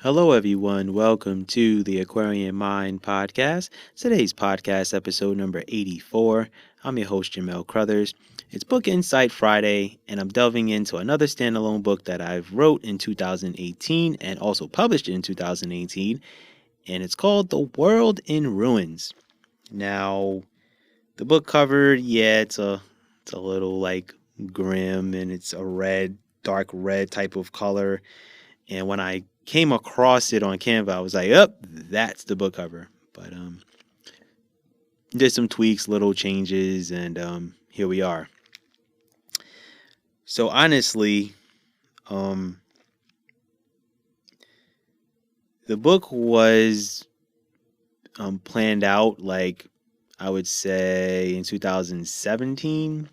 Hello, everyone. Welcome to the Aquarian Mind podcast. Today's podcast, episode number 84. I'm your host, Jamel Crothers. It's Book Insight Friday, and I'm delving into another standalone book that I've wrote in 2018 and also published in 2018, and it's called The World in Ruins. Now, the book cover, it's a little like grim, and it's a dark red type of color. And when I came across it on Canva, I was like, "Up, that's the book cover." But did some tweaks, little changes, and here we are. So honestly, um, the book was planned out like I would say in 2017,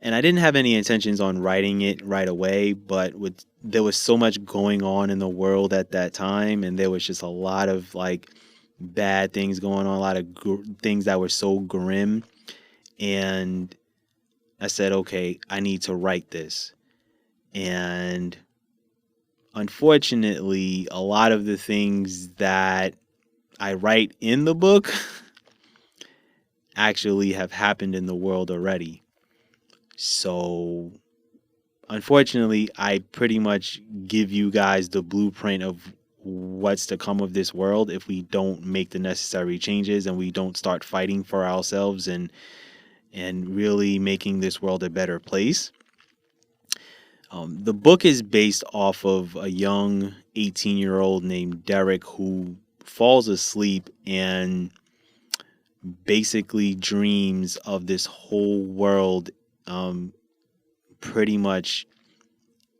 and I didn't have any intentions on writing it right away. But there was so much going on in the world at that time, and there was just a lot of like bad things going on, a lot of things that were so grim. And I said, okay, I need to write this. And unfortunately, a lot of the things that I write in the book actually have happened in the world already. So, unfortunately, I pretty much give you guys the blueprint of what's to come of this world if we don't make the necessary changes and we don't start fighting for ourselves and really making this world a better place. The book is based off of a young 18-year-old named Derek who falls asleep and basically dreams of this whole world pretty much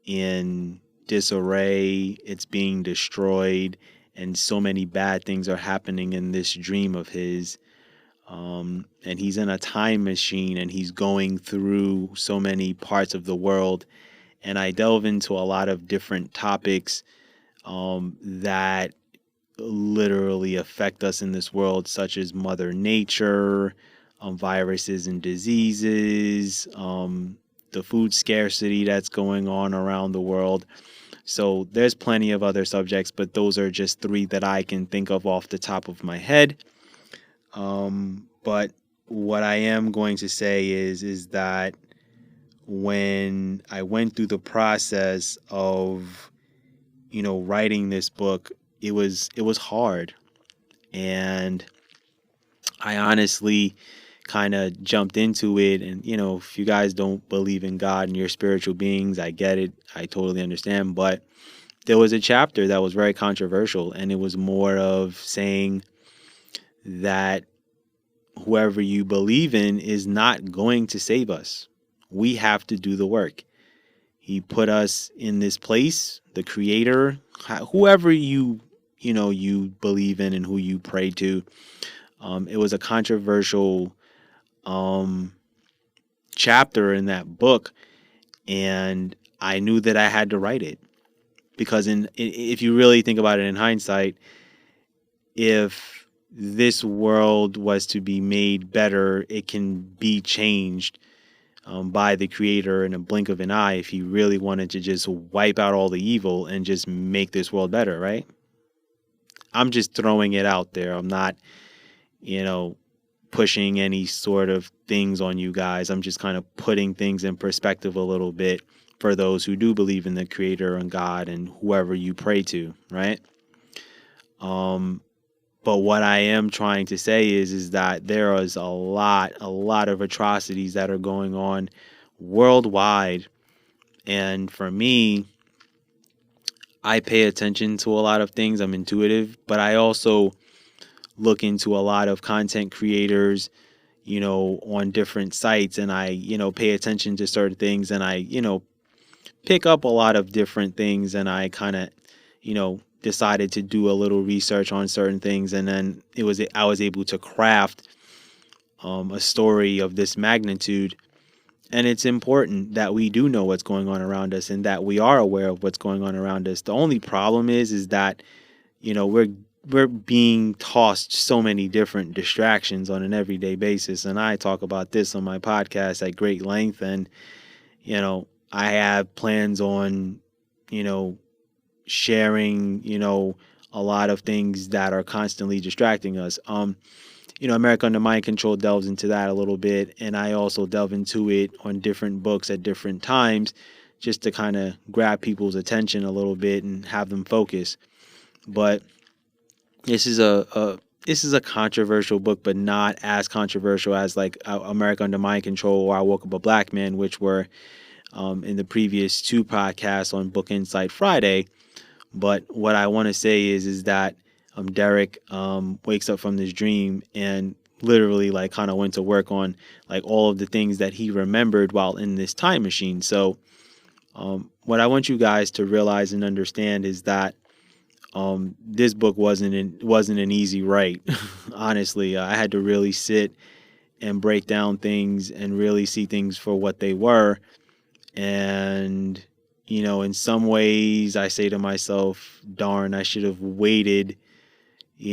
in disarray. It's being destroyed, and so many bad things are happening in this dream of his. And he's in a time machine and he's going through so many parts of the world. And I delve into a lot of different topics that literally affect us in this world, such as Mother Nature, viruses and diseases, the food scarcity that's going on around the world. So there's plenty of other subjects, but those are just three that I can think of off the top of my head. But what I am going to say is that when I went through the process of, writing this book, it was hard. And I honestly kind of jumped into it. And, if you guys don't believe in God and you're spiritual beings, I get it. I totally understand. But there was a chapter that was very controversial, and it was more of saying that whoever you believe in is not going to save us. We have to do the work. He put us in this place, the creator, whoever you believe in and who you pray to. It was a controversial um, chapter in that book, and I knew that I had to write it because if you really think about it in hindsight, if this world was to be made better, it can be changed by the creator in a blink of an eye if he really wanted to just wipe out all the evil and just make this world better, right? I'm just throwing it out there. I'm not, you know, pushing any sort of things on you guys. I'm just kind of putting things in perspective a little bit for those who do believe in the creator and God and whoever you pray to, right? Um, but what I am trying to say is that there is a lot of atrocities that are going on worldwide. And for me, I pay attention to a lot of things. I'm intuitive, but I also look into a lot of content creators, on different sites, and I, pay attention to certain things, and I, pick up a lot of different things, and I kind of, decided to do a little research on certain things, and then I was able to craft a story of this magnitude. And it's important that we do know what's going on around us and that we are aware of what's going on around us. The only problem is that, we're being tossed so many different distractions on an everyday basis. And I talk about this on my podcast at great length. And, I have plans on, you know, sharing, a lot of things that are constantly distracting us. America Under Mind Control delves into that a little bit, and I also delve into it on different books at different times, just to kind of grab people's attention a little bit and have them focus. But this is a controversial book, but not as controversial as like America Under Mind Control or I Woke Up a Black Man, which were in the previous two podcasts on Book Insight Friday. But what I want to say is that Derek wakes up from this dream and literally like kind of went to work on like all of the things that he remembered while in this time machine. So what I want you guys to realize and understand is that this book wasn't an easy write. Honestly, I had to really sit and break down things and really see things for what they were. And in some ways, I say to myself, "Darn, I should have waited, a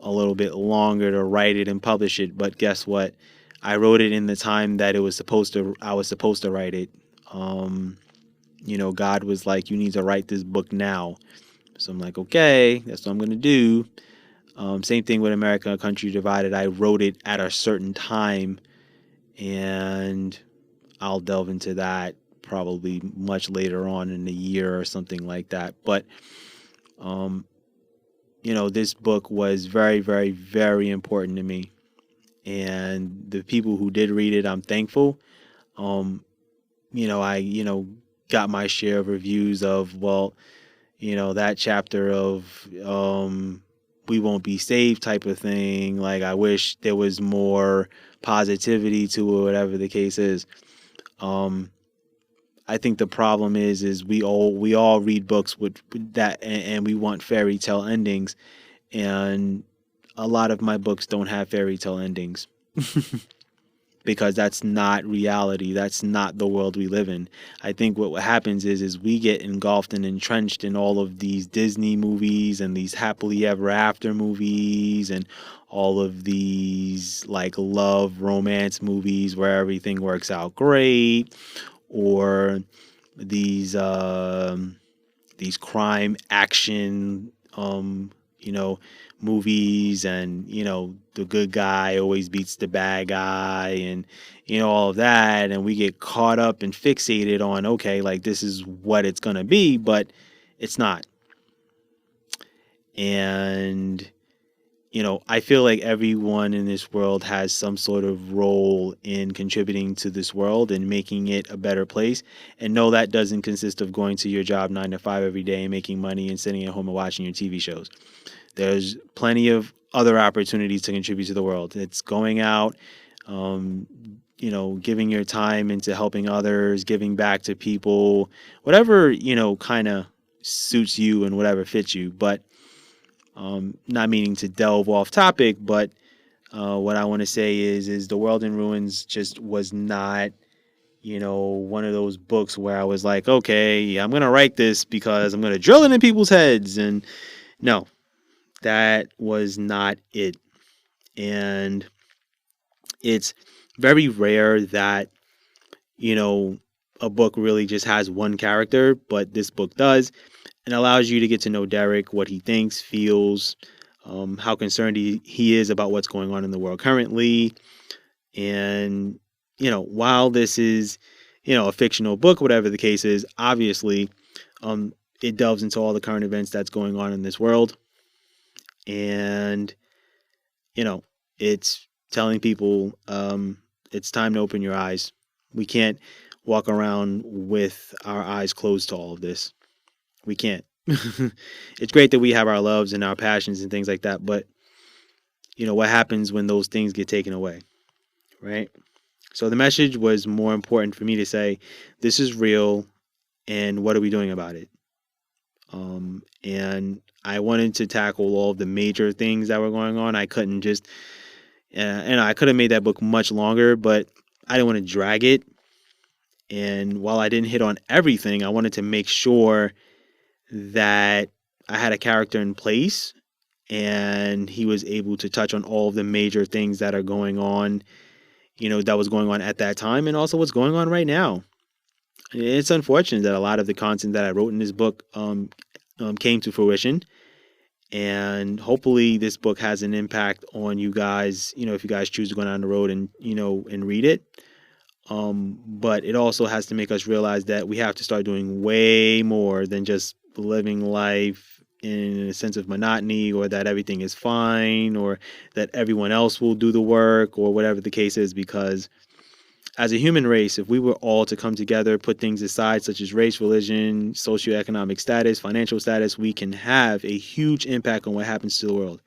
little bit longer to write it and publish it." But guess what? I wrote it in the time that I was supposed to write it. God was like, "You need to write this book now." So I'm like, okay, that's what I'm going to do. Same thing with America, A Country Divided. I wrote it at a certain time, and I'll delve into that probably much later on in the year or something like that. But, this book was very, very, very important to me. And the people who did read it, I'm thankful. I got my share of reviews of, well, that chapter of we won't be saved type of thing. Like, I wish there was more positivity to it, whatever the case is. I think the problem is we all read books with that, and we want fairy tale endings, and a lot of my books don't have fairy tale endings. Because that's not reality. That's not the world we live in. I think what happens is we get engulfed and entrenched in all of these Disney movies and these happily ever after movies and all of these like love romance movies where everything works out great, or these crime action movies, and the good guy always beats the bad guy, and all of that, and we get caught up and fixated on, okay, like this is what it's gonna be, but it's not. And I feel like everyone in this world has some sort of role in contributing to this world and making it a better place. And no, that doesn't consist of going to your job 9 to 5 every day and making money and sitting at home and watching your TV shows. There's plenty of other opportunities to contribute to the world. It's going out, giving your time into helping others, giving back to people, whatever, kind of suits you and whatever fits you. But not meaning to delve off topic, but what I want to say is The World in Ruins just was not, one of those books where I was like, okay, I'm going to write this because I'm going to drill it in people's heads. And no, that was not it. And it's very rare that, a book really just has one character, but this book does, and allows you to get to know Derek, what he thinks, feels, how concerned he is about what's going on in the world currently. And, while this is, a fictional book, whatever the case is, obviously, it delves into all the current events that's going on in this world. And, it's telling people it's time to open your eyes. We can't walk around with our eyes closed to all of this. We can't. It's great that we have our loves and our passions and things like that, but what happens when those things get taken away, right? So the message was more important for me to say, this is real, and what are we doing about it? And I wanted to tackle all of the major things that were going on. I couldn't just, and I could have made that book much longer, but I didn't want to drag it. And while I didn't hit on everything, I wanted to make sure that I had a character in place and he was able to touch on all of the major things that are going on, that was going on at that time, and also what's going on right now. It's unfortunate that a lot of the content that I wrote in this book came to fruition. And hopefully this book has an impact on you guys, if you guys choose to go down the road and, and read it. But it also has to make us realize that we have to start doing way more than just living life in a sense of monotony, or that everything is fine, or that everyone else will do the work, or whatever the case is. Because as a human race, if we were all to come together, put things aside, such as race, religion, socioeconomic status, financial status, we can have a huge impact on what happens to the world.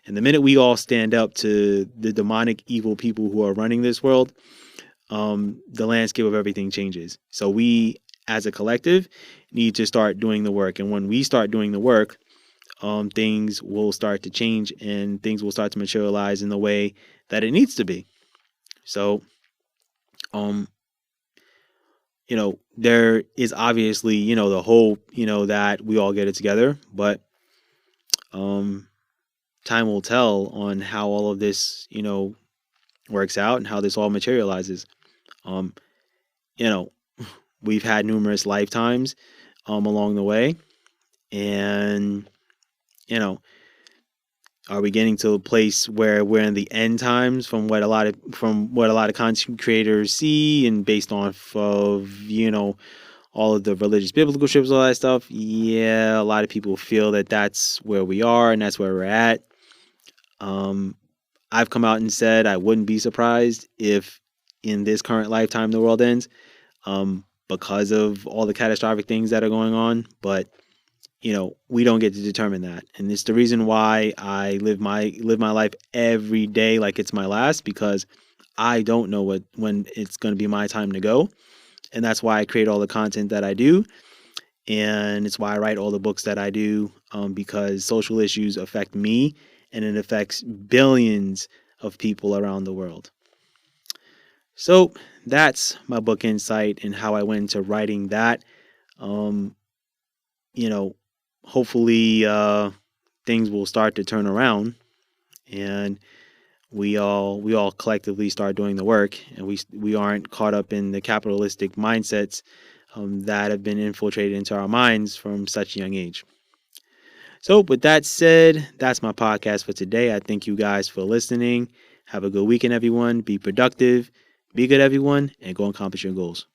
And the minute we all stand up to the demonic, evil people who are running this world, the landscape of everything changes. So we, as a collective, need to start doing the work. And when we start doing the work, things will start to change, and things will start to materialize in the way that it needs to be. So, there is obviously, the hope, that we all get it together, but time will tell on how all of this, works out and how this all materializes. Um, you know, we've had numerous lifetimes along the way, and you know, are we getting to a place where we're in the end times from what a lot of content creators see, and based off of all of the religious biblical scripts, all that stuff? Yeah, a lot of people feel that that's where we are and that's where we're at. Um, I've come out and said I wouldn't be surprised if in this current lifetime the world ends, because of all the catastrophic things that are going on. But we don't get to determine that, and it's the reason why I live my life every day like it's my last, because I don't know when it's going to be my time to go, and that's why I create all the content that I do, and it's why I write all the books that I do, because social issues affect me, and it affects billions of people around the world. So that's my book insight and how I went into writing that. Um, you know, Hopefully things will start to turn around, and we all collectively start doing the work, and we aren't caught up in the capitalistic mindsets that have been infiltrated into our minds from such a young age. So with that said, that's my podcast for today. I thank you guys for listening. Have a good weekend, everyone. Be productive, be good, everyone, and go accomplish your goals.